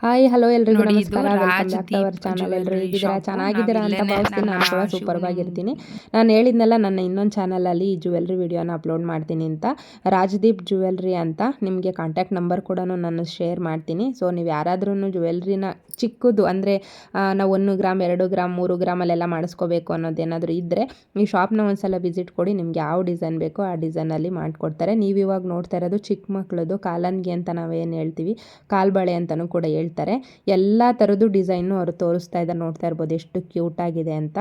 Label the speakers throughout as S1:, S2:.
S1: Hi hello ಎಲ್ರಿಗೂ
S2: ನೋಡಿ ಇದು
S1: ನಮಸ್ಕಾರ. Welcome back to our
S2: Rajdeep
S1: channel. ಎಲ್ಲರೂ
S2: ಜ್ಯುವೆಲ್ಲರಿ
S1: ಹೇಗಿದ್ದೀರಾ?
S2: ಶಾಪು.
S1: ಚೆನ್ನಾಗಿದ್ದೀರಾ ಅಂತ
S2: ನಾವಿಲ್ಲೇನೆ
S1: ಭಾವಿಸ್ತೀನಿ. ನಾನು ಕೂಡ ಸೂಪರ್ ಆಗಿರ್ತೀನಿ. ನಾನು ಹೇಳಿದ್ನಲ್ಲ ನನ್ನ ಇನ್ನೊಂದು ಚಾನಲಲ್ಲಿ ಈ ಜ್ಯುವೆಲ್ರಿ ವಿಡಿಯೋನ ಅಪ್ಲೋಡ್ ಮಾಡ್ತೀನಿ ಅಂತ. ರಾಜ್‌ದೀಪ್ ಜ್ಯುವೆಲ್ರಿ ಅಂತ ನಿಮಗೆ ಕಾಂಟ್ಯಾಕ್ಟ್ ನಂಬರ್ ಕೂಡ ನಾನು ಶೇರ್ ಮಾಡ್ತೀನಿ. ಸೊ ನೀವು ಯಾರಾದ್ರೂ ಜ್ಯುವೆಲ್ರಿನ ಚಿಕ್ಕದು ಅಂದರೆ ನಾವು 1 ಗ್ರಾಮ್ 2 ಗ್ರಾಮ್ 3 ಗ್ರಾಮಲ್ಲೆಲ್ಲ ಮಾಡಿಸ್ಕೋಬೇಕು ಅನ್ನೋದೇನಾದರೂ ಇದ್ದರೆ ಈ ಶಾಪ್ನ ಒಂದ್ಸಲ ವಿಸಿಟ್ ಕೊಡಿ. ನಿಮ್ಗೆ ಯಾವ ಡಿಸೈನ್ ಬೇಕೋ ಆ ಡಿಸೈನಲ್ಲಿ ಮಾಡಿಕೊಡ್ತಾರೆ. ನೀವು ಇವಾಗ ನೋಡ್ತಾ ಇರೋದು ಚಿಕ್ಕ ಮಕ್ಕಳದು ಕಾಲನ್ಗೆ ಅಂತ ನಾವೇನು ಹೇಳ್ತೀವಿ, ಕಾಲ್ಬಳೆ ಅಂತಲೂ ಕೂಡ ಹೇಳ್ತಾರೆ. ಎಲ್ಲ ಥರದ್ದು ಡಿಸೈನು ಅವರು ತೋರಿಸ್ತಾ ಇದ್ದಾರೆ. ನೋಡ್ತಾ ಇರ್ಬೋದು ಎಷ್ಟು ಕ್ಯೂಟಾಗಿದೆ ಅಂತ.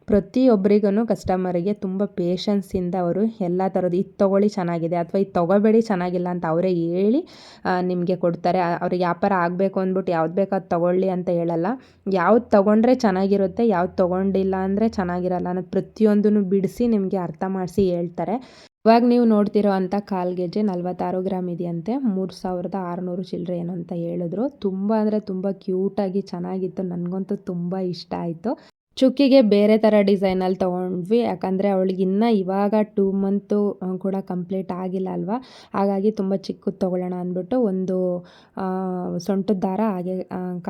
S1: ಪ್ರತಿಯೊಬ್ಬರಿಗೂ ಕಸ್ಟಮರಿಗೆ ತುಂಬ ಪೇಷನ್ಸಿಂದ ಅವರು ಎಲ್ಲ ಥರದ್ದು ಇದು ತೊಗೊಳ್ಳಿ ಚೆನ್ನಾಗಿದೆ ಅಥವಾ ಇದು ತೊಗೋಬೇಡಿ ಚೆನ್ನಾಗಿಲ್ಲ ಅಂತ ಅವರೇ ಹೇಳಿ ನಿಮಗೆ ಕೊಡ್ತಾರೆ. ಅವ್ರಿಗೆ ವ್ಯಾಪಾರ ಆಗಬೇಕು ಅಂದ್ಬಿಟ್ಟು ಯಾವ್ದು ಬೇಕೋ ಅದು ತೊಗೊಳ್ಳಿ ಅಂತ ಹೇಳಲ್ಲ. ಯಾವ್ದು ತೊಗೊಂಡ್ರೆ ಚೆನ್ನಾಗಿರುತ್ತೆ, ಯಾವ್ದು ತೊಗೊಂಡಿಲ್ಲ ಅಂದರೆ ಚೆನ್ನಾಗಿರಲ್ಲ ಅನ್ನೋದು ಪ್ರತಿಯೊಂದನ್ನು ಬಿಡಿಸಿ ನಿಮಗೆ ಅರ್ಥ ಮಾಡಿಸಿ ಹೇಳ್ತಾರೆ. ಇವಾಗ ನೀವು ನೋಡ್ತಿರೋ ಅಂಥ ಕಾಲು ಗೆಜ್ಜೆ 46 ಗ್ರಾಮ್ ಇದೆಯಂತೆ. 3600 ಚಿಲ್ಲರೆ ಏನು ಅಂತ ಹೇಳಿದ್ರು. ತುಂಬ ಅಂದರೆ ತುಂಬ ಕ್ಯೂಟಾಗಿ ಚೆನ್ನಾಗಿತ್ತು. ನನಗಂತೂ ತುಂಬ ಇಷ್ಟ ಆಯಿತು. ಚುಕ್ಕಿಗೆ ಬೇರೆ ಥರ ಡಿಸೈನಲ್ಲಿ ತೊಗೊಂಡ್ವಿ. ಯಾಕಂದರೆ ಅವಳಿಗೆ ಇನ್ನೂ ಇವಾಗ 2 ಮಂತು ಕೂಡ ಕಂಪ್ಲೀಟ್ ಆಗಿಲ್ಲ ಅಲ್ವಾ. ಹಾಗಾಗಿ ತುಂಬ ಚಿಕ್ಕದು ತೊಗೊಳ್ಳೋಣ ಅಂದ್ಬಿಟ್ಟು ಒಂದು ಸೊಂಟದ ದಾರ ಹಾಗೆ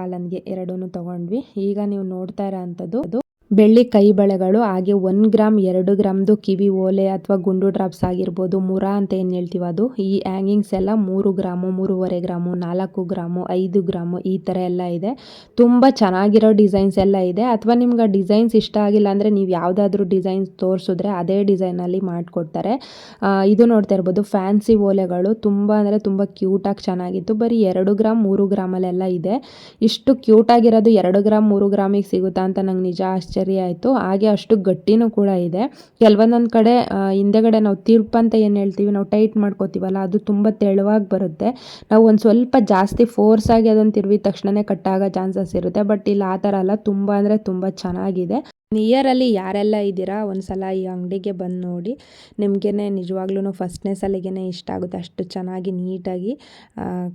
S1: ಕಾಲನ್ಗೆ ಎರಡೂ ತೊಗೊಂಡ್ವಿ. ಈಗ ನೀವು ನೋಡ್ತಾ ಇರೋ ಅಂಥದ್ದು ಬೆಳ್ಳಿ ಕೈ ಬಳೆಗಳು, ಹಾಗೆ 1 ಗ್ರಾಮ್ 2 ಗ್ರಾಮ್ದು ಕಿವಿ ಓಲೆ ಅಥವಾ ಗುಂಡು ಡ್ರಾಪ್ಸ್ ಆಗಿರ್ಬೋದು, ಮುರ ಅಂತ ಏನು ಹೇಳ್ತೀವಿ ಅದು. ಈ ಹ್ಯಾಂಗಿಂಗ್ಸ್ ಎಲ್ಲ 3 ಗ್ರಾಮು 3.5 ಗ್ರಾಮು 4 ಗ್ರಾಮು 5 ಗ್ರಾಮು ಈ ಥರ ಎಲ್ಲ ಇದೆ. ತುಂಬ ಚೆನ್ನಾಗಿರೋ ಡಿಸೈನ್ಸ್ ಎಲ್ಲ ಇದೆ. ಅಥವಾ ನಿಮ್ಗೆ ಆ ಡಿಸೈನ್ಸ್ ಇಷ್ಟ ಆಗಿಲ್ಲ ಅಂದರೆ ನೀವು ಯಾವುದಾದ್ರೂ ಡಿಸೈನ್ಸ್ ತೋರಿಸಿದ್ರೆ ಅದೇ ಡಿಸೈನಲ್ಲಿ ಮಾಡಿಕೊಡ್ತಾರೆ. ಇದು ನೋಡ್ತಾ ಇರ್ಬೋದು ಫ್ಯಾನ್ಸಿ ಓಲೆಗಳು. ತುಂಬ ಅಂದರೆ ತುಂಬ ಕ್ಯೂಟಾಗಿ ಚೆನ್ನಾಗಿತ್ತು. ಬರೀ 2 ಗ್ರಾಮ್ 3 ಗ್ರಾಮಲ್ಲೆಲ್ಲ ಇದೆ. ಇಷ್ಟು ಕ್ಯೂಟಾಗಿರೋದು 2 ಗ್ರಾಮ್ 3 ಗ್ರಾಮಿಗೆ ಸಿಗುತ್ತಾ ಅಂತ ನಂಗೆ ನಿಜ ಆಶ್ಚರ್ಯ ಆಯಿತು. ಹಾಗೆ ಅಷ್ಟು ಗಟ್ಟಿನೂ ಕೂಡ ಇದೆ. ಕೆಲವೊಂದೊಂದು ಕಡೆ ಹಿಂದೆಗಡೆ ನಾವು ತಿರ್ಪ್ ಅಂತ ಏನು ಹೇಳ್ತೀವಿ, ನಾವು ಟೈಟ್ ಮಾಡ್ಕೋತೀವಲ್ಲ, ಅದು ತುಂಬ ತೆಳುವಾಗಿ ಬರುತ್ತೆ. ನಾವು ಒಂದು ಸ್ವಲ್ಪ ಜಾಸ್ತಿ ಫೋರ್ಸ್ ಆಗಿ ಅದನ್ನು ತಿರುವಿದ ತಕ್ಷಣವೇ ಕಟ್ಟಾಗೋ ಚಾನ್ಸಸ್ ಇರುತ್ತೆ. ಬಟ್ ಇಲ್ಲಿ ಆ ಥರ ಅಲ್ಲ, ತುಂಬ ಅಂದರೆ ತುಂಬ ಚೆನ್ನಾಗಿದೆ. ನಿಯರಲ್ಲಿ ಯಾರೆಲ್ಲ ಇದ್ದೀರಾ ಒಂದ್ಸಲ ಈ ಅಂಗಡಿಗೆ ಬಂದು ನೋಡಿ. ನಿಮಗೇ ನಿಜವಾಗ್ಲೂ ಫಸ್ಟ್ನೇ ಸಲಿಗೆ ಇಷ್ಟ ಆಗುತ್ತೆ. ಅಷ್ಟು ಚೆನ್ನಾಗಿ ನೀಟಾಗಿ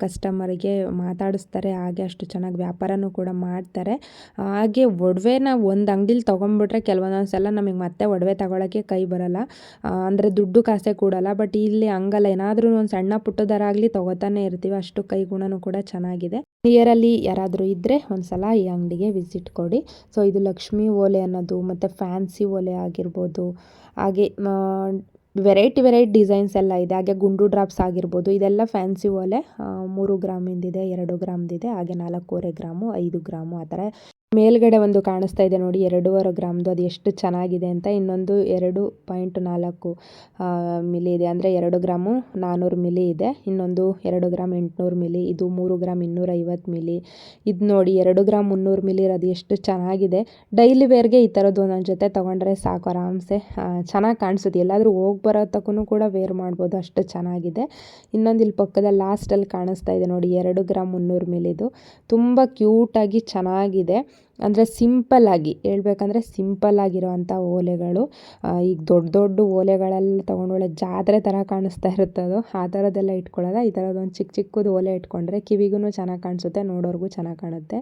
S1: ಕಸ್ಟಮರಿಗೆ ಮಾತಾಡಿಸ್ತಾರೆ. ಹಾಗೆ ಅಷ್ಟು ಚೆನ್ನಾಗಿ ವ್ಯಾಪಾರನೂ ಕೂಡ ಮಾಡ್ತಾರೆ. ಹಾಗೆ ಒಡವೆನ ಒಂದು ಅಂಗಡಿಲಿ ತೊಗೊಂಡ್ಬಿಟ್ರೆ ಕೆಲವೊಂದೊಂದು ಸಲ ನಮಗೆ ಮತ್ತೆ ಒಡವೆ ತಗೊಳ್ಳೋಕ್ಕೆ ಕೈ ಬರೋಲ್ಲ, ಅಂದರೆ ದುಡ್ಡು ಕಾಸೆ ಕೊಡಲ್ಲ. ಬಟ್ ಇಲ್ಲಿ ಹಂಗಲ್ಲ, ಏನಾದರೂ ಒಂದು ಸಣ್ಣ ಪುಟ್ಟದರಾಗಲಿ ತೊಗೋತಾನೆ ಇರ್ತೀವಿ. ಅಷ್ಟು ಕೈ ಗುಣನೂ ಕೂಡ ಚೆನ್ನಾಗಿದೆ. ನಿಯರಲ್ಲಿ ಯಾರಾದರೂ ಇದ್ದರೆ ಒಂದ್ಸಲ ಈ ಅಂಗಡಿಗೆ ವಿಸಿಟ್ ಕೊಡಿ. ಸೊ ಇದು ಲಕ್ಷ್ಮೀ ಓಲೆ ಅನ್ನೋದು ಮತ್ತು ಫ್ಯಾನ್ಸಿ ಓಲೆ ಆಗಿರ್ಬೋದು, ಹಾಗೆ ವೆರೈಟಿ ಡಿಸೈನ್ಸ್ ಎಲ್ಲ ಇದೆ. ಹಾಗೆ ಗುಂಡು ಡ್ರಾಪ್ಸ್ ಆಗಿರ್ಬೋದು, ಇದೆಲ್ಲ ಫ್ಯಾನ್ಸಿ ಓಲೆ. 3 ಗ್ರಾಮಿಂದಿದೆ, 2 ಗ್ರಾಮ್ದಿದೆ, ಹಾಗೆ 4.5 ಗ್ರಾಮು 5 ಗ್ರಾಮು ಆ ಥರ. ಮೇಲ್ಗಡೆ ಒಂದು ಕಾಣಿಸ್ತಾ ಇದೆ ನೋಡಿ 2.5 ಗ್ರಾಮ್ದು, ಅದು ಎಷ್ಟು ಚೆನ್ನಾಗಿದೆ ಅಂತ. ಇನ್ನೊಂದು 2.4 ಮಿಲಿ ಇದೆ, ಅಂದರೆ 2 ಗ್ರಾಮು 400 ಮಿಲಿ ಇದೆ. ಇನ್ನೊಂದು 2 ಗ್ರಾಮ್ 800 ಮಿಲಿ, ಇದು 3 ಗ್ರಾಮ್ 250 ಮಿಲಿ. ಇದು ನೋಡಿ 2 ಗ್ರಾಮ್ 300 ಮಿಲಿ ಇರೋದು ಎಷ್ಟು ಚೆನ್ನಾಗಿದೆ. ಡೈಲಿ ವೇರ್ಗೆ ಈ ಥರದ್ದು ಒಂದೊಂದು ಜೊತೆ ತೊಗೊಂಡ್ರೆ ಸಾಕು, ಆರಾಮ್ಸೆ ಚೆನ್ನಾಗಿ ಕಾಣಿಸುತ್ತೆ. ಎಲ್ಲಾದರೂ ಹೋಗಿ ಬರೋತಕ್ಕೂ ಕೂಡ ವೇರ್ ಮಾಡ್ಬೋದು, ಅಷ್ಟು ಚೆನ್ನಾಗಿದೆ. ಇನ್ನೊಂದು ಇಲ್ಲಿ ಪಕ್ಕದಲ್ಲಿ ಲಾಸ್ಟಲ್ಲಿ ಕಾಣಿಸ್ತಾ ಇದೆ ನೋಡಿ 2 ಗ್ರಾಮ್ 300 ಮಿಲಿದು. ತುಂಬ ಕ್ಯೂಟಾಗಿ ಚೆನ್ನಾಗಿದೆ. ಅಂದರೆ ಸಿಂಪಲ್ಲಾಗಿ ಹೇಳ್ಬೇಕಂದ್ರೆ ಸಿಂಪಲ್ಲಾಗಿರೋವಂಥ ಓಲೆಗಳು. ಈಗ ದೊಡ್ಡ ಓಲೆಗಳೆಲ್ಲ ತೊಗೊಂಡೊಳ್ಳೆ ಜಾತ್ರೆ ಥರ ಕಾಣಿಸ್ತಾ ಇರುತ್ತದು. ಆ ಥರದ್ದೆಲ್ಲ ಇಟ್ಕೊಳ್ಳೋದ. ಈ ಥರದ್ದೊಂದು ಚಿಕ್ಕದು ಓಲೆ ಇಟ್ಕೊಂಡ್ರೆ ಕಿವಿಗೂ ಚೆನ್ನಾಗಿ ಕಾಣಿಸುತ್ತೆ, ನೋಡೋರ್ಗೂ ಚೆನ್ನಾಗಿ ಕಾಣುತ್ತೆ.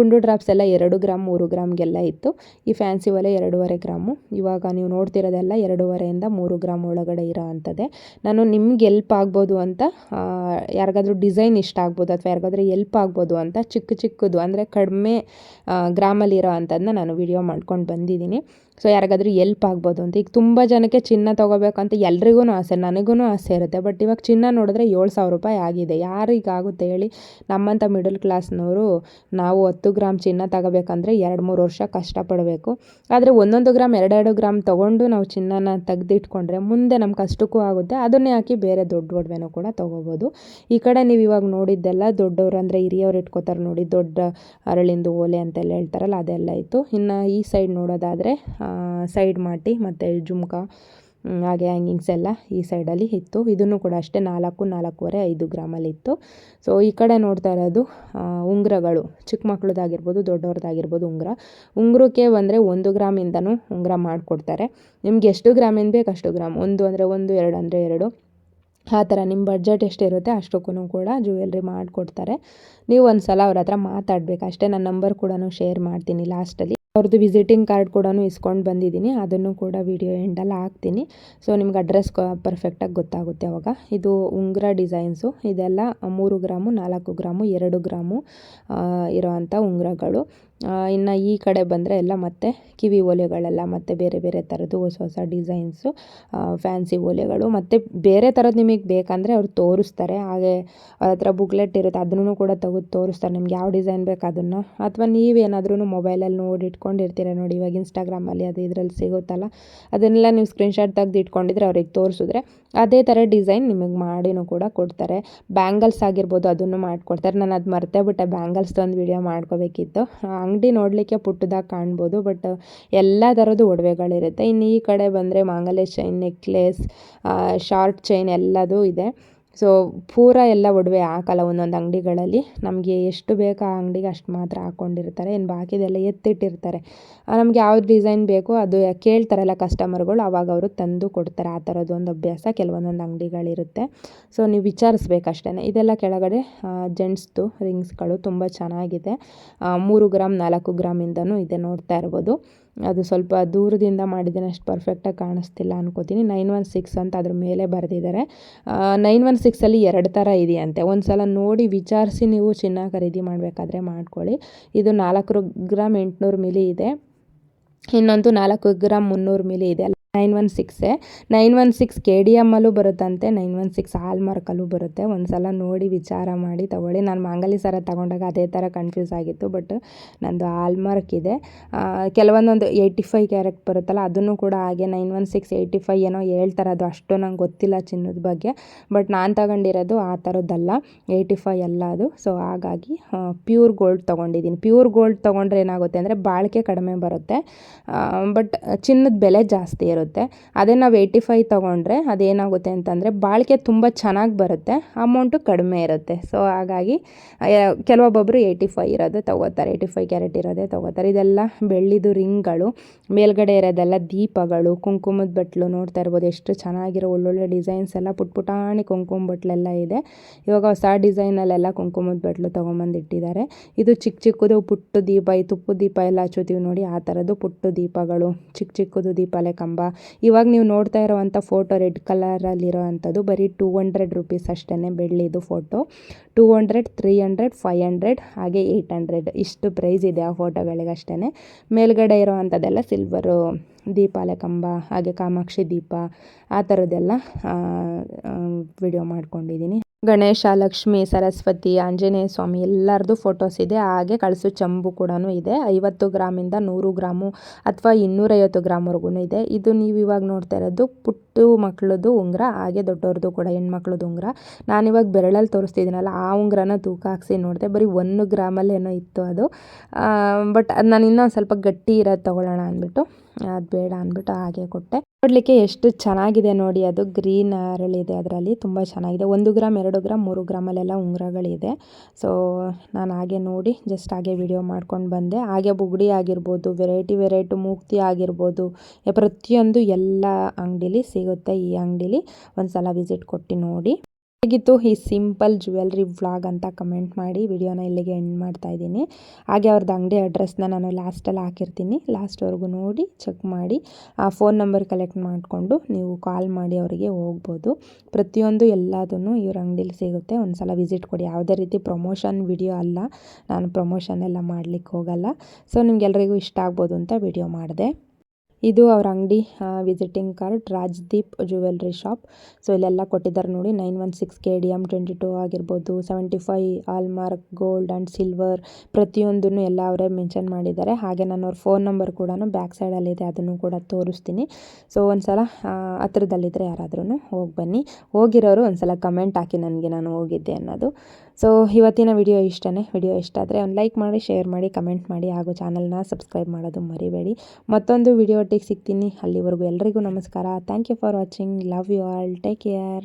S1: ಗುಂಡು ಡ್ರಾಪ್ಸ್ ಎಲ್ಲ 2 ಗ್ರಾಮ್ 3 ಗ್ರಾಮ್ಗೆಲ್ಲ ಇತ್ತು. ಈ ಫ್ಯಾನ್ಸಿ ಓಲೆ 2.5 ಗ್ರಾಮು. ಇವಾಗ ನೀವು ನೋಡ್ತಿರೋದೆಲ್ಲ 2.5ಯಿಂದ 3 ಗ್ರಾಮ್ ಒಳಗಡೆ ಇರೋ ಅಂಥದ್ದೇ. ನಾನು ನಿಮ್ಗೆ ಎಲ್ಪ್ ಆಗ್ಬೋದು ಅಂತ, ಯಾರಿಗಾದ್ರೂ ಡಿಸೈನ್ ಇಷ್ಟ ಆಗ್ಬೋದು ಅಥವಾ ಯಾರಿಗಾದ್ರೂ ಎಲ್ಪ್ ಆಗ್ಬೋದು ಅಂತ ಚಿಕ್ಕದು ಅಂದರೆ ಕಡಿಮೆ ಗ್ರಾಮಲ್ಲಿರೋ ಅಂಥದ್ದನ್ನ ನಾನು ವಿಡಿಯೋ ಮಾಡ್ಕೊಂಡು ಬಂದಿದ್ದೀನಿ. ಸೊ ಯಾರಿಗಾದ್ರೂ ಎಲ್ಪ್ ಆಗ್ಬೋದು ಅಂತ. ಈಗ ತುಂಬ ಜನಕ್ಕೆ ಚಿನ್ನ ತೊಗೋಬೇಕಂತ ಎಲ್ರಿಗೂ ಆಸೆ, ನನಗೂ ಆಸೆ ಇರುತ್ತೆ. ಬಟ್ ಇವಾಗ ಚಿನ್ನ ನೋಡಿದ್ರೆ 7,000 ರೂಪಾಯಿ ಆಗಿದೆ. ಯಾರಿಗಾಗುತ್ತೆ ಹೇಳಿ? ನಮ್ಮಂಥ ಮಿಡಲ್ ಕ್ಲಾಸ್ನವರು ನಾವು 10 ಗ್ರಾಮ್ ಚಿನ್ನ ತಗೋಬೇಕಂದ್ರೆ 2-3 ವರ್ಷ ಕಷ್ಟಪಡಬೇಕು. ಆದರೆ 1 ಗ್ರಾಮ್ 2 ಗ್ರಾಮ್ ತೊಗೊಂಡು ನಾವು ಚಿನ್ನನ ತೆಗೆದಿಟ್ಕೊಂಡ್ರೆ ಮುಂದೆ ನಮ್ಮ ಕಷ್ಟಕ್ಕೂ ಆಗುತ್ತೆ. ಅದನ್ನೇ ಹಾಕಿ ಬೇರೆ ದೊಡ್ಡ ಒಡವೆನೂ ಕೂಡ ತೊಗೋಬೋದು. ಈ ಕಡೆ ನೀವು ಇವಾಗ ನೋಡಿದ್ದೆಲ್ಲ ದೊಡ್ಡವರು ಅಂದರೆ ಹಿರಿಯವ್ರು ಇಟ್ಕೋತಾರೆ ನೋಡಿ, ದೊಡ್ಡ ಅರಳಿಂದು ಓಲೆ ಅಂತೆಲ್ಲ ಹೇಳ್ತಾರಲ್ಲ, ಅದೆಲ್ಲ ಇತ್ತು. ಇನ್ನು ಈ ಸೈಡ್ ನೋಡೋದಾದರೆ ಸೈಡ್ ಮಾಟಿ ಮತ್ತು ಜುಮ್ಕ ಹಾಗೆ ಹ್ಯಾಂಗಿಂಗ್ಸ್ ಎಲ್ಲ ಈ ಸೈಡಲ್ಲಿ ಇತ್ತು. ಇದನ್ನು ಕೂಡ ಅಷ್ಟೇ 4.5 ಗ್ರಾಮಲ್ಲಿ ಇತ್ತು. ಸೊ ಈ ಕಡೆ ನೋಡ್ತಾ ಇರೋದು ಉಂಗುರಗಳು, ಚಿಕ್ಕ ಮಕ್ಳದ್ದಾಗಿರ್ಬೋದು ದೊಡ್ಡವ್ರದ್ದಾಗಿರ್ಬೋದು. ಉಂಗುರಕ್ಕೆ ಬಂದರೆ 1 ಗ್ರಾಮಿಂದನೂ ಉಂಗುರ ಮಾಡಿಕೊಡ್ತಾರೆ. ನಿಮ್ಗೆ ಎಷ್ಟು ಗ್ರಾಮಿಂದ ಬೇಕು ಅಷ್ಟು ಗ್ರಾಮ್, 1 ಅಂದರೆ 1, 2 ಅಂದರೆ 2, ಆ ಥರ ನಿಮ್ಮ ಬಡ್ಜೆಟ್ ಎಷ್ಟಿರುತ್ತೆ ಅಷ್ಟಕ್ಕೂ ಕೂಡ ಜ್ಯುವೆಲ್ರಿ ಮಾಡಿಕೊಡ್ತಾರೆ. ನೀವು ಒಂದು ಸಲ ಅವ್ರ ಹತ್ರ ಮಾತಾಡಬೇಕು ಅಷ್ಟೇ. ನನ್ನ ನಂಬರ್ ಕೂಡ ಶೇರ್ ಮಾಡ್ತೀನಿ ಲಾಸ್ಟಲ್ಲಿ. ಅವ್ರದ್ದು ವಿಸಿಟಿಂಗ್ ಕಾರ್ಡ್ ಕೂಡ ಇಸ್ಕೊಂಡು ಬಂದಿದ್ದೀನಿ, ಅದನ್ನು ಕೂಡ ವಿಡಿಯೋ ಎಂಡಲ್ಲಿ ಹಾಕ್ತೀನಿ. ಸೊ ನಿಮ್ಗೆ ಅಡ್ರೆಸ್ ಪರ್ಫೆಕ್ಟಾಗಿ ಗೊತ್ತಾಗುತ್ತೆ ಅವಾಗ. ಇದು ಉಂಗುರ ಡಿಸೈನ್ಸು, ಇದೆಲ್ಲ 3 ಗ್ರಾಮು 4 ಗ್ರಾಮು 2 ಗ್ರಾಮು ಇರೋವಂಥ ಉಂಗುರಗಳು. ಇನ್ನು ಈ ಕಡೆ ಬಂದರೆ ಎಲ್ಲ ಮತ್ತು ಕಿವಿ ಓಲೆಗಳೆಲ್ಲ ಮತ್ತು ಬೇರೆ ಬೇರೆ ಥರದ್ದು ಹೊಸ ಹೊಸ ಡಿಸೈನ್ಸು, ಫ್ಯಾನ್ಸಿ ಓಲೆಗಳು ಮತ್ತು ಬೇರೆ ಥರದ್ದು ನಿಮಗೆ ಬೇಕಂದರೆ ಅವ್ರು ತೋರಿಸ್ತಾರೆ. ಹಾಗೆ ಅವ್ರ ಹತ್ರ ಬುಕ್ಲೆಟ್ ಇರುತ್ತೆ, ಅದನ್ನು ಕೂಡ ತೆಗೆದು ತೋರಿಸ್ತಾರೆ ನಿಮ್ಗೆ ಯಾವ ಡಿಸೈನ್ ಬೇಕು ಅದನ್ನು. ಅಥವಾ ನೀವೇನಾದ್ರೂ ಮೊಬೈಲಲ್ಲಿ ನೋಡಿ ಇಟ್ಕೊಂಡಿರ್ತೀರ ನೋಡಿ, ಇವಾಗ ಇನ್ಸ್ಟಾಗ್ರಾಮಲ್ಲಿ ಅದು ಇದರಲ್ಲಿ ಸಿಗುತ್ತಲ್ಲ, ಅದನ್ನೆಲ್ಲ ನೀವು ಸ್ಕ್ರೀನ್ಶಾಟ್ ತೆಗೆದು ಇಟ್ಕೊಂಡಿದ್ರೆ ಅವ್ರಿಗೆ ತೋರಿಸಿದ್ರೆ ಅದೇ ಥರ ಡಿಸೈನ್ ನಿಮಗೆ ಮಾಡಿನೂ ಕೂಡ ಕೊಡ್ತಾರೆ. ಬ್ಯಾಂಗಲ್ಸ್ ಆಗಿರ್ಬೋದು ಅದನ್ನು ಮಾಡಿಕೊಡ್ತಾರೆ. ನಾನು ಅದು ಮರ್ತೇ ಬಿಟ್ಟೆ, ಬ್ಯಾಂಗಲ್ಸ್ದು ಒಂದು ವಿಡಿಯೋ ಮಾಡ್ಕೋಬೇಕಿತ್ತು. ಅಂಗಡಿ ನೋಡಲಿಕ್ಕೆ ಪುಟ್ಟದಾಗಿ ಕಾಣ್ಬೋದು, ಬಟ್ ಎಲ್ಲ ಥರದ್ದು ಒಡವೆಗಳಿರುತ್ತೆ. ಇನ್ನು ಈ ಕಡೆ ಬಂದರೆ ಮಾಂಗಲ್ಯ ಚೈನ್, ನೆಕ್ಲೆಸ್, ಶಾರ್ಟ್ ಚೈನ್ ಎಲ್ಲದೂ ಇದೆ. ಸೊ ಪೂರ ಎಲ್ಲ ಒಡವೆ ಹಾಕಲ್ಲ ಒಂದೊಂದು ಅಂಗಡಿಗಳಲ್ಲಿ, ನಮಗೆ ಎಷ್ಟು ಬೇಕೋ ಆ ಅಂಗಡಿಗೆ ಅಷ್ಟು ಮಾತ್ರ ಹಾಕ್ಕೊಂಡಿರ್ತಾರೆ. ಇನ್ನು ಬಾಕಿದೆಲ್ಲ ಎತ್ತಿಟ್ಟಿರ್ತಾರೆ. ನಮ್ಗೆ ಯಾವ್ದು ಡಿಸೈನ್ ಬೇಕೋ ಅದು ಕೇಳ್ತಾರಲ್ಲ ಕಸ್ಟಮರ್ಗಳು, ಆವಾಗ ಅವರು ತಂದು ಕೊಡ್ತಾರೆ. ಆ ಥರದ್ದೊಂದು ಅಭ್ಯಾಸ ಕೆಲವೊಂದೊಂದು ಅಂಗಡಿಗಳಿರುತ್ತೆ. ಸೊ ನೀವು ವಿಚಾರಿಸ್ಬೇಕಷ್ಟೇ. ಇದೆಲ್ಲ ಕೆಳಗಡೆ ಜೆಂಟ್ಸ್ದು ರಿಂಗ್ಸ್ಗಳು ತುಂಬ ಚೆನ್ನಾಗಿದೆ. 3 ಗ್ರಾಮ್ 4 ಗ್ರಾಮಿಂದನೂ ಇದೆ, ನೋಡ್ತಾ ಇರ್ಬೋದು. ಅದು ಸ್ವಲ್ಪ ದೂರದಿಂದ ಮಾಡಿದ್ದೀನಿ, ಅಷ್ಟು ಪರ್ಫೆಕ್ಟಾಗಿ ಕಾಣಿಸ್ತಿಲ್ಲ ಅನ್ಕೋತೀನಿ. 916 ಅಂತ ಅದ್ರ ಮೇಲೆ ಬರೆದಿದ್ದಾರೆ. 916ಅಲ್ಲಿ 2 ಥರ ಇದೆಯಂತೆ. ಒಂದು ಸಲ ನೋಡಿ ವಿಚಾರಿಸಿ ನೀವು ಚಿನ್ನ ಖರೀದಿ ಮಾಡಬೇಕಾದ್ರೆ ಮಾಡ್ಕೊಳ್ಳಿ. ಇದು 4 ಗ್ರಾಮ್ 800 ಮಿಲಿ ಇದೆ, ಇನ್ನೊಂದು 4 ಗ್ರಾಮ್ 300 ಮಿಲಿ ಇದೆ. 916 916 KDM ಅಲ್ಲೂ ಬರುತ್ತಂತೆ, 916 ಹಾಲ್ಮಾರ್ಕಲ್ಲೂ ಬರುತ್ತೆ. ಒಂದು ಸಲ ನೋಡಿ ವಿಚಾರ ಮಾಡಿ ತೊಗೊಳ್ಳಿ. ನಾನು ಮಾಂಗಲ್ಯ ಸರ ತೊಗೊಂಡಾಗ ಅದೇ ಥರ ಕನ್ಫ್ಯೂಸ್ ಆಗಿತ್ತು, ಬಟ್ ನಂದು ಹಾಲ್ಮಾರ್ಕ್ ಇದೆ. ಕೆಲವೊಂದೊಂದು 85 ಕ್ಯಾರೆಟ್ ಬರುತ್ತಲ್ಲ, ಅದನ್ನು ಕೂಡ ಹಾಗೆ 916 85 ಏನೋ ಹೇಳ್ತಾರೆ, ಅದು ಅಷ್ಟು ನಂಗೆ ಗೊತ್ತಿಲ್ಲ ಚಿನ್ನದ ಬಗ್ಗೆ. ಬಟ್ ನಾನು ತಗೊಂಡಿರೋದು ಆ ಥರದ್ದಲ್ಲ, 85 ಅಲ್ಲ ಅದು. ಸೊ ಹಾಗಾಗಿ ಪ್ಯೂರ್ ಗೋಲ್ಡ್ ತೊಗೊಂಡಿದ್ದೀನಿ. ಪ್ಯೂರ್ ಗೋಲ್ಡ್ ತೊಗೊಂಡ್ರೆ ಏನಾಗುತ್ತೆ ಅಂದರೆ ಬಾಳಿಕೆ ಕಡಿಮೆ ಬರುತ್ತೆ, ಬಟ್ ಚಿನ್ನದ ಬೆಲೆ ಜಾಸ್ತಿ ಇರುತ್ತೆ. ಅದೇ ನಾವು 85 ತೊಗೊಂಡ್ರೆ ಅದೇನಾಗುತ್ತೆ ಅಂತಂದರೆ ಬಾಳಿಕೆ ತುಂಬ ಚೆನ್ನಾಗಿ ಬರುತ್ತೆ, ಅಮೌಂಟು ಕಡಿಮೆ ಇರುತ್ತೆ. ಸೊ ಹಾಗಾಗಿ ಕೆಲವೊಬ್ಬೊಬ್ಬರು 85 ಇರೋದು ತೊಗೋತಾರೆ, 85 ಕ್ಯಾರೆಟ್ ಇರೋದೇ ತೊಗೋತಾರೆ. ಇದೆಲ್ಲ ಬೆಳ್ಳಿದು ರಿಂಗ್ಗಳು, ಮೇಲ್ಗಡೆ ಇರೋದೆಲ್ಲ ದೀಪಗಳು, ಕುಂಕುಮದ ಬಟ್ಲು ನೋಡ್ತಾ ಇರ್ಬೋದು. ಎಷ್ಟು ಚೆನ್ನಾಗಿರೋ ಒಳ್ಳೊಳ್ಳೆ ಡಿಸೈನ್ಸ್ ಎಲ್ಲ ಪುಟ್ಪುಟಾಣಿ ಕುಂಕುಮ ಬಟ್ಲೆಲ್ಲ ಇದೆ. ಇವಾಗ ಹೊಸ ಡಿಸೈನಲ್ಲೆಲ್ಲ ಕುಂಕುಮದ ಬಟ್ಲು ತೊಗೊಂಬಂದಿಟ್ಟಿದ್ದಾರೆ. ಇದು ಚಿಕ್ಕ ಚಿಕ್ಕದು ಪುಟ್ಟು ದೀಪ, ಈ ತುಪ್ಪದ ದೀಪ ಎಲ್ಲ ಹಚ್ಚುತ್ತೀವಿ ನೋಡಿ, ಆ ಥರದ್ದು ಪುಟ್ಟು ದೀಪಗಳು, ಚಿಕ್ಕ ಚಿಕ್ಕದು ದೀಪಾಲೆ ಕಂಬ. ಇವಾಗ ನೀವು ನೋಡ್ತಾ ಇರೋವಂಥ ಫೋಟೋ ರೆಡ್ ಕಲರಲ್ಲಿರೋ ಅಂಥದ್ದು ಬರೀ 200 ರುಪೀಸ್ ಅಷ್ಟೇ. ಬೆಳ್ಳಿದು ಫೋಟೋ 200 300 500 ಹಾಗೆ 800 ಇಷ್ಟು ಪ್ರೈಸ್ ಇದೆ ಆ ಫೋಟೋಗಳಿಗಷ್ಟೇ. ಮೇಲ್ಗಡೆ ಇರೋ ಅಂಥದ್ದೆಲ್ಲ ಸಿಲ್ವರು ದೀಪಾಲೆ ಕಂಬ, ಹಾಗೆ ಕಾಮಾಕ್ಷಿ ದೀಪ, ಆ ಥರದ್ದೆಲ್ಲ ವಿಡಿಯೋ ಮಾಡ್ಕೊಂಡಿದ್ದೀನಿ. ಗಣೇಶ, ಲಕ್ಷ್ಮಿ, ಸರಸ್ವತಿ, ಆಂಜನೇಯ ಸ್ವಾಮಿ ಎಲ್ಲರದ್ದು ಫೋಟೋಸ್ ಇದೆ. ಹಾಗೆ ಕಳಸು ಚಂಬು ಕೂಡ ಇದೆ. 50 ಗ್ರಾಮಿಂದ 100 ಗ್ರಾಮು ಅಥವಾ 250 ಗ್ರಾಮ್ವರೆಗೂ ಇದೆ. ಇದು ನೀವು ಇವಾಗ ನೋಡ್ತಾ ಇರೋದು ಪುಟ್ಟು ಮಕ್ಕಳದು ಉಂಗುರ, ಹಾಗೆ ದೊಡ್ಡವ್ರದ್ದು ಕೂಡ ಹೆಣ್ಮಕ್ಳದ್ದು ಉಂಗುರ. ನಾನಿವಾಗ ಬೆರಳಲ್ಲಿ ತೋರಿಸ್ತಿದ್ದೀನಲ್ಲ, ಆ ಉಂಗುರನ ತೂಕ ಹಾಕ್ಸಿ ನೋಡಿದೆ, ಬರೀ 1 ಗ್ರಾಮಲ್ಲಿ ಏನೋ ಇತ್ತು ಅದು. ಬಟ್ ಅದು ನಾನು ಇನ್ನೊಂದು ಸ್ವಲ್ಪ ಗಟ್ಟಿ ಇರೋದು ತೊಗೊಳ್ಳೋಣ ಅಂದ್ಬಿಟ್ಟು ಅದು ಬೇಡ ಅಂದ್ಬಿಟ್ಟು ಹಾಗೆ ಕೊಟ್ಟೆ. ನೋಡಲಿಕ್ಕೆ ಎಷ್ಟು ಚೆನ್ನಾಗಿದೆ ನೋಡಿ, ಅದು ಗ್ರೀನ್ ಅರಳಿದೆ ಅದರಲ್ಲಿ, ತುಂಬ ಚೆನ್ನಾಗಿದೆ. 1 ಗ್ರಾಮ್ 2 ಗ್ರಾಮ್ 3 ಗ್ರಾಮಲ್ಲೆಲ್ಲ ಉಂಗುರಗಳಿದೆ. ಸೊ ನಾನು ಹಾಗೆ ನೋಡಿ ಜಸ್ಟ್ ಹಾಗೆ ವಿಡಿಯೋ ಮಾಡ್ಕೊಂಡು ಬಂದೆ. ಹಾಗೆ ಬುಗುಡಿ ಆಗಿರ್ಬೋದು, ವೆರೈಟಿ ಮೂಕ್ತಿ ಆಗಿರ್ಬೋದು, ಪ್ರತಿಯೊಂದು ಎಲ್ಲ ಅಂಗಡೀಲಿ ಸಿಗುತ್ತೆ. ಈ ಅಂಗಡೀಲಿ ಒಂದು ಸಲ ವಿಸಿಟ್ ಕೊಟ್ಟು ನೋಡಿ. ಹೇಗಿತ್ತು ಈ ಸಿಂಪಲ್ ಜ್ಯುವೆಲ್ರಿ ವ್ಲಾಗ್ ಅಂತ ಕಮೆಂಟ್ ಮಾಡಿ. ವಿಡಿಯೋನ ಇಲ್ಲಿಗೆ ಎಂಡ್ ಮಾಡ್ತಾ ಇದ್ದೀನಿ. ಹಾಗೆ ಅವ್ರದ್ದು ಅಂಗಡಿ ಅಡ್ರೆಸ್ನ ನಾನು ಲಾಸ್ಟಲ್ಲಿ ಹಾಕಿರ್ತೀನಿ, ಲಾಸ್ಟ್ವರೆಗೂ ನೋಡಿ ಚೆಕ್ ಮಾಡಿ ಆ ಫೋನ್ ನಂಬರ್ ಕಲೆಕ್ಟ್ ಮಾಡಿಕೊಂಡು ನೀವು ಕಾಲ್ ಮಾಡಿ ಅವರಿಗೆ ಹೋಗ್ಬೋದು. ಪ್ರತಿಯೊಂದು ಎಲ್ಲದನ್ನು ಇವ್ರ ಅಂಗಡೀಲಿ ಸಿಗುತ್ತೆ. ಒಂದು ಸಲ ವಿಸಿಟ್ ಕೊಡಿ. ಯಾವುದೇ ರೀತಿ ಪ್ರಮೋಷನ್ ವಿಡಿಯೋ ಅಲ್ಲ, ನಾನು ಪ್ರಮೋಷನ್ ಎಲ್ಲ ಮಾಡಲಿಕ್ಕೆ ಹೋಗಲ್ಲ. ಸೊ ನಿಮ್ಗೆಲ್ರಿಗೂ ಇಷ್ಟ ಆಗ್ಬೋದು ಅಂತ ವಿಡಿಯೋ ಮಾಡಿದೆ. ಇದು ಅವ್ರ ಅಂಗಡಿ visiting card, Rajdeep jewellery shop. So ಇಲ್ಲೆಲ್ಲ ಕೊಟ್ಟಿದ್ದಾರೆ ನೋಡಿ, 916 KDM 22 ಆಗಿರ್ಬೋದು, 75 ಹಾಲ್ಮಾರ್ಕ್ ಗೋಲ್ಡ್ ಆ್ಯಂಡ್ ಸಿಲ್ವರ್, ಪ್ರತಿಯೊಂದನ್ನು ಎಲ್ಲ ಅವರೇ ಮೆನ್ಷನ್ ಮಾಡಿದ್ದಾರೆ. ಹಾಗೆ ನಾನು ಅವ್ರ ಫೋನ್ ನಂಬರ್ ಕೂಡ ಬ್ಯಾಕ್ ಸೈಡಲ್ಲಿದೆ, ಅದನ್ನು ಕೂಡ ತೋರಿಸ್ತೀನಿ. ಸೊ ಒಂದು ಸಲ ಹತ್ರದಲ್ಲಿದ್ದರೆ ಯಾರಾದ್ರೂ ಹೋಗಿ ಬನ್ನಿ. ಹೋಗಿರೋರು ಒಂದು ಸಲ ಕಮೆಂಟ್ ಹಾಕಿ ನನಗೆ ನಾನು ಹೋಗಿದ್ದೆ ಅನ್ನೋದು. ಸೊ ಇವತ್ತಿನ ವಿಡಿಯೋ ಇಷ್ಟನೇ. ವಿಡಿಯೋ ಇಷ್ಟ ಆದರೆ ಒಂದು ಲೈಕ್ ಮಾಡಿ, ಶೇರ್ ಮಾಡಿ, ಕಮೆಂಟ್ ಮಾಡಿ, ಹಾಗೂ ಚಾನಲ್ನ ಸಬ್ಸ್ಕ್ರೈಬ್ ಮಾಡೋದು ಮರಿಬೇಡಿ. ಮತ್ತೊಂದು ವಿಡಿಯೋ ಒಟ್ಟಿಗೆ ಸಿಗ್ತೀನಿ. ಅಲ್ಲಿವರೆಗೂ ಎಲ್ರಿಗೂ ನಮಸ್ಕಾರ. Thank you for watching. Love you all. Take care.